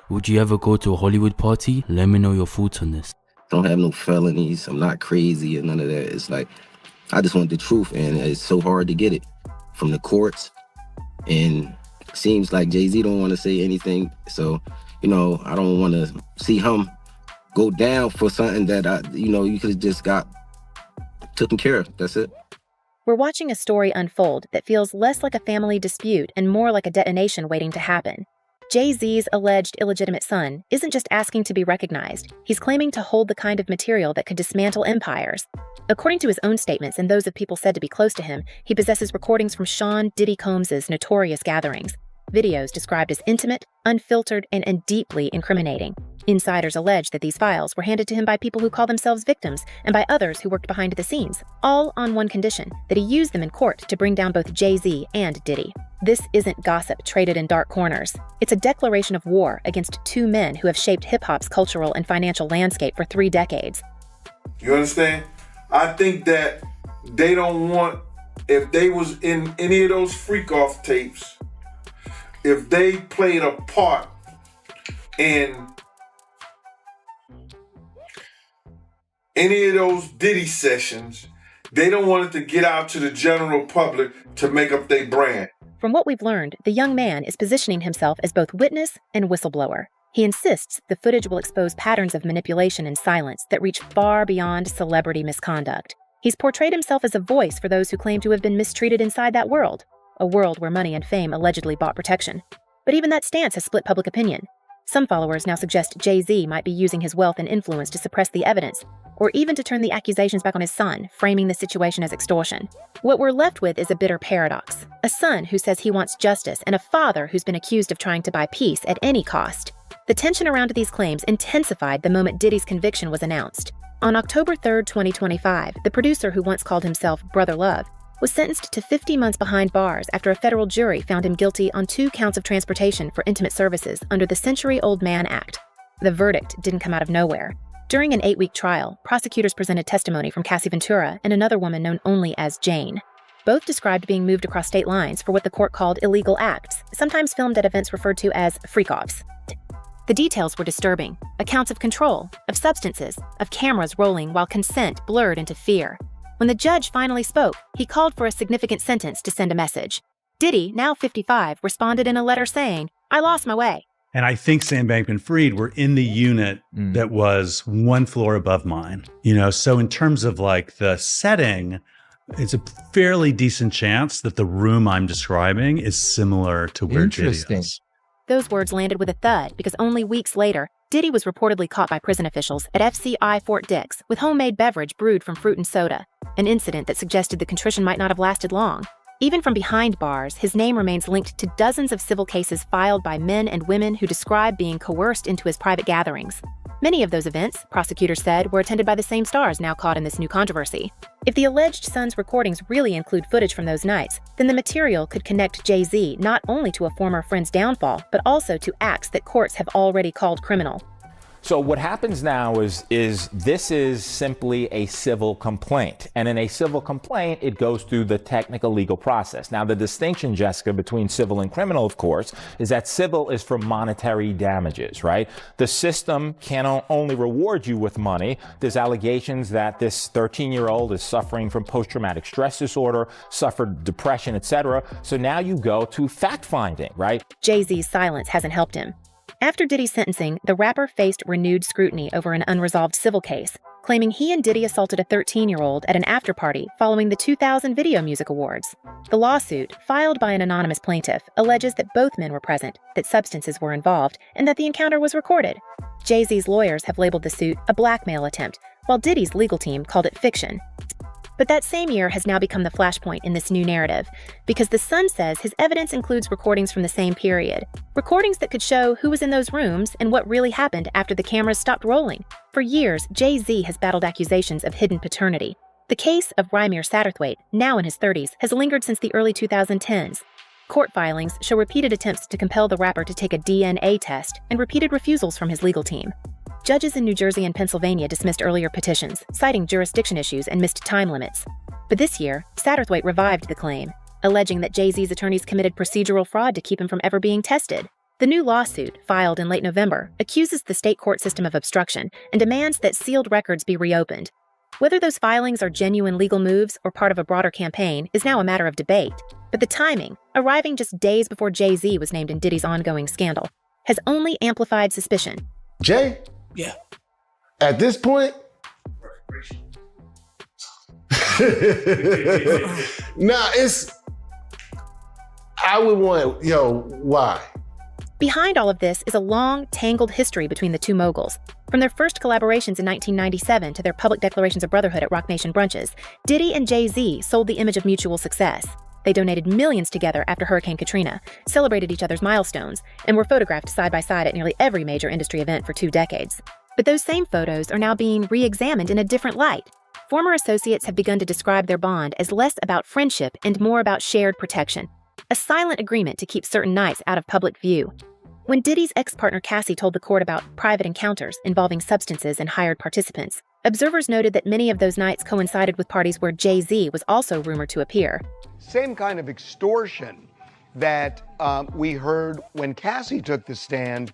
Would you ever go to a Hollywood party? Let me know your thoughts on this. Don't have no felonies. I'm not crazy or none of that. It's like, I just want the truth, and it's so hard to get it from the courts. And it seems like Jay-Z don't want to say anything. So, I don't want to see him go down for something that, you could have just got taken care of. That's it. We're watching a story unfold that feels less like a family dispute and more like a detonation waiting to happen. Jay-Z's alleged illegitimate son isn't just asking to be recognized. He's claiming to hold the kind of material that could dismantle empires. According to his own statements and those of people said to be close to him, he possesses recordings from Sean Diddy Combs' notorious gatherings. Videos described as intimate, unfiltered, and deeply incriminating. Insiders allege that these files were handed to him by people who call themselves victims and by others who worked behind the scenes, all on one condition, that he use them in court to bring down both Jay-Z and Diddy. This isn't gossip traded in dark corners. It's a declaration of war against two men who have shaped hip-hop's cultural and financial landscape for 3 decades. You understand? I think that they don't want, if they was in any of those freak-off tapes, if they played a part in any of those Diddy sessions, they don't want it to get out to the general public to make up their brand. From what we've learned, the young man is positioning himself as both witness and whistleblower. He insists the footage will expose patterns of manipulation and silence that reach far beyond celebrity misconduct. He's portrayed himself as a voice for those who claim to have been mistreated inside that world, a world where money and fame allegedly bought protection. But even that stance has split public opinion. Some followers now suggest Jay-Z might be using his wealth and influence to suppress the evidence, or even to turn the accusations back on his son, framing the situation as extortion. What we're left with is a bitter paradox. A son who says he wants justice, and a father who's been accused of trying to buy peace at any cost. The tension around these claims intensified the moment Diddy's conviction was announced. On October 3, 2025, the producer who once called himself Brother Love was sentenced to 50 months behind bars after a federal jury found him guilty on 2 counts of transportation for intimate services under the Century-Old Man Act. The verdict didn't come out of nowhere. During an 8-week trial, prosecutors presented testimony from Cassie Ventura and another woman known only as Jane. Both described being moved across state lines for what the court called illegal acts, sometimes filmed at events referred to as freak-offs. The details were disturbing. Accounts of control, of substances, of cameras rolling while consent blurred into fear. When the judge finally spoke, he called for a significant sentence to send a message. Diddy, now 55, responded in a letter saying, "I lost my way." And I think Sam Bankman-Fried were in the unit that was 1 floor above mine. So in terms of like the setting, it's a fairly decent chance that the room I'm describing is similar to where Diddy is. Those words landed with a thud because only weeks later, Diddy was reportedly caught by prison officials at FCI Fort Dix with homemade beverage brewed from fruit and soda, an incident that suggested the contrition might not have lasted long. Even from behind bars, his name remains linked to dozens of civil cases filed by men and women who describe being coerced into his private gatherings. Many of those events, prosecutors said, were attended by the same stars now caught in this new controversy. If the alleged son's recordings really include footage from those nights, then the material could connect Jay-Z not only to a former friend's downfall, but also to acts that courts have already called criminal. So what happens now is this is simply a civil complaint. And in a civil complaint, it goes through the technical legal process. Now, the distinction, Jessica, between civil and criminal, of course, is that civil is for monetary damages, right? The system can only reward you with money. There's allegations that this 13-year-old is suffering from post-traumatic stress disorder, suffered depression, etc. So now you go to fact-finding, right? Jay-Z's silence hasn't helped him. After Diddy's sentencing, the rapper faced renewed scrutiny over an unresolved civil case, claiming he and Diddy assaulted a 13-year-old at an after-party following the 2000 Video Music Awards. The lawsuit, filed by an anonymous plaintiff, alleges that both men were present, that substances were involved, and that the encounter was recorded. Jay-Z's lawyers have labeled the suit a blackmail attempt, while Diddy's legal team called it fiction. But that same year has now become the flashpoint in this new narrative, because the Sun says his evidence includes recordings from the same period, recordings that could show who was in those rooms and what really happened after the cameras stopped rolling. For years, Jay-Z has battled accusations of hidden paternity. The case of Rymir Satterthwaite, now in his 30s, has lingered since the early 2010s. Court filings show repeated attempts to compel the rapper to take a DNA test and repeated refusals from his legal team. Judges in New Jersey and Pennsylvania dismissed earlier petitions, citing jurisdiction issues and missed time limits. But this year, Satterthwaite revived the claim. alleging that Jay-Z's attorneys committed procedural fraud to keep him from ever being tested. The new lawsuit, filed in late November, accuses the state court system of obstruction and demands that sealed records be reopened. Whether those filings are genuine legal moves or part of a broader campaign is now a matter of debate. But the timing, arriving just days before Jay-Z was named in Diddy's ongoing scandal, has only amplified suspicion. Jay? Yeah. At this point? I would want, why? Behind all of this is a long, tangled history between the two moguls. From their first collaborations in 1997 to their public declarations of brotherhood at Roc Nation brunches, Diddy and Jay-Z sold the image of mutual success. They donated millions together after Hurricane Katrina, celebrated each other's milestones, and were photographed side by side at nearly every major industry event for 2 decades. But those same photos are now being re-examined in a different light. Former associates have begun to describe their bond as less about friendship and more about shared protection, a silent agreement to keep certain nights out of public view. When Diddy's ex-partner Cassie told the court about private encounters involving substances and hired participants, observers noted that many of those nights coincided with parties where Jay-Z was also rumored to appear. Same kind of extortion that we heard when Cassie took the stand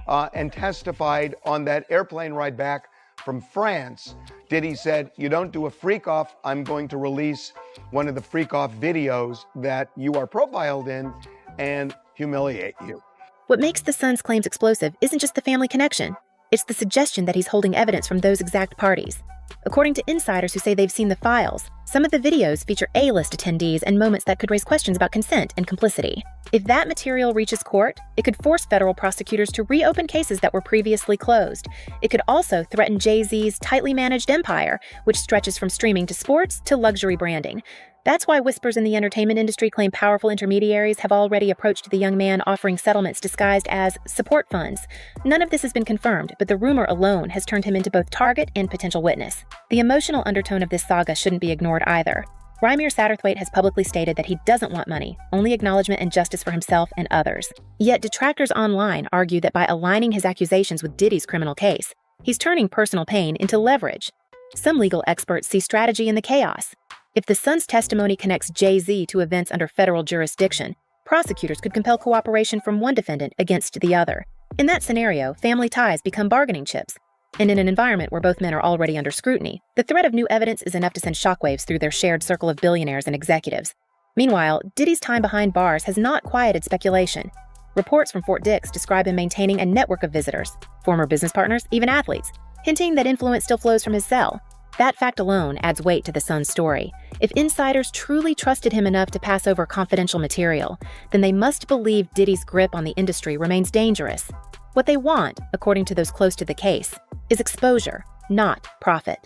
and testified on that airplane ride back from France. Diddy said, "You don't do a freak-off, I'm going to release one of the freak-off videos that you are profiled in and humiliate you." What makes the son's claims explosive isn't just the family connection. It's the suggestion that he's holding evidence from those exact parties. According to insiders who say they've seen the files, some of the videos feature A-list attendees and moments that could raise questions about consent and complicity. If that material reaches court, it could force federal prosecutors to reopen cases that were previously closed. It could also threaten Jay-Z's tightly managed empire, which stretches from streaming to sports to luxury branding. That's why whispers in the entertainment industry claim powerful intermediaries have already approached the young man offering settlements disguised as support funds. None of this has been confirmed, but the rumor alone has turned him into both target and potential witness. The emotional undertone of this saga shouldn't be ignored either. Rymir Satterthwaite has publicly stated that he doesn't want money, only acknowledgement and justice for himself and others. Yet detractors online argue that by aligning his accusations with Diddy's criminal case, he's turning personal pain into leverage. Some legal experts see strategy in the chaos. If the son's testimony connects Jay-Z to events under federal jurisdiction, prosecutors could compel cooperation from one defendant against the other. In that scenario, family ties become bargaining chips. And in an environment where both men are already under scrutiny, the threat of new evidence is enough to send shockwaves through their shared circle of billionaires and executives. Meanwhile, Diddy's time behind bars has not quieted speculation. Reports from Fort Dix describe him maintaining a network of visitors, former business partners, even athletes, hinting that influence still flows from his cell. That fact alone adds weight to the son's story. If insiders truly trusted him enough to pass over confidential material, then they must believe Diddy's grip on the industry remains dangerous. What they want, according to those close to the case, is exposure, not profit.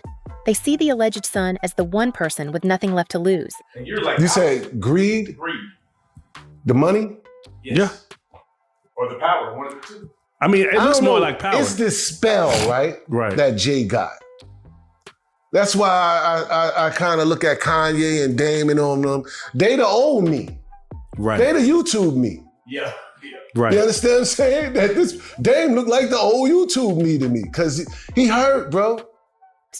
They see the alleged son as the one person with nothing left to lose. And you're like, you said greed? Greed. The money? Yes. Yeah. Or the power, one of the two. I mean, it looks more like power. It's this spell, right? Right. That Jay got. That's why I kind of look at Kanye and Dame and all them. They the old me. Right. They the YouTube me. Yeah. Right. You understand what I'm saying? That this Dame look like the old YouTube me to me because he hurt, bro.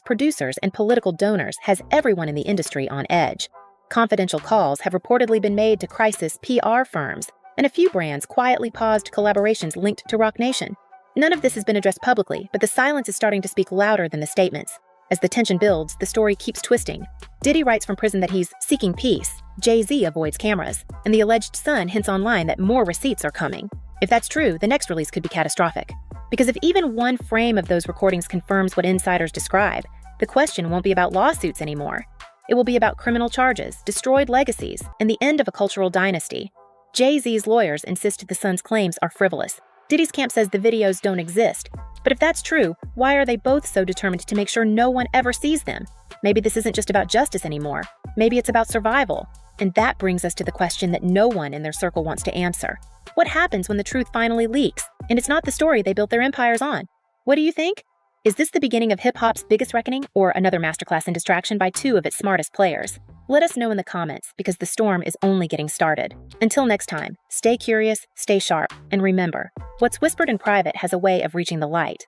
Producers and political donors has everyone in the industry on edge. Confidential calls have reportedly been made to crisis PR firms, and a few brands quietly paused collaborations linked to Roc Nation. None of this has been addressed publicly, but the silence is starting to speak louder than the statements. As the tension builds, the story keeps twisting. Diddy writes from prison that he's seeking peace. Jay-Z avoids cameras, and the alleged son hints online that more receipts are coming. If that's true, the next release could be catastrophic. Because if even one frame of those recordings confirms what insiders describe, the question won't be about lawsuits anymore. It will be about criminal charges, destroyed legacies, and the end of a cultural dynasty. Jay-Z's lawyers insist the son's claims are frivolous. Diddy's camp says the videos don't exist. But if that's true, why are they both so determined to make sure no one ever sees them? Maybe this isn't just about justice anymore. Maybe it's about survival. And that brings us to the question that no one in their circle wants to answer. What happens when the truth finally leaks, and it's not the story they built their empires on? What do you think? Is this the beginning of hip-hop's biggest reckoning, or another masterclass in distraction by two of its smartest players? Let us know in the comments, because the storm is only getting started. Until next time, stay curious, stay sharp, and remember, what's whispered in private has a way of reaching the light.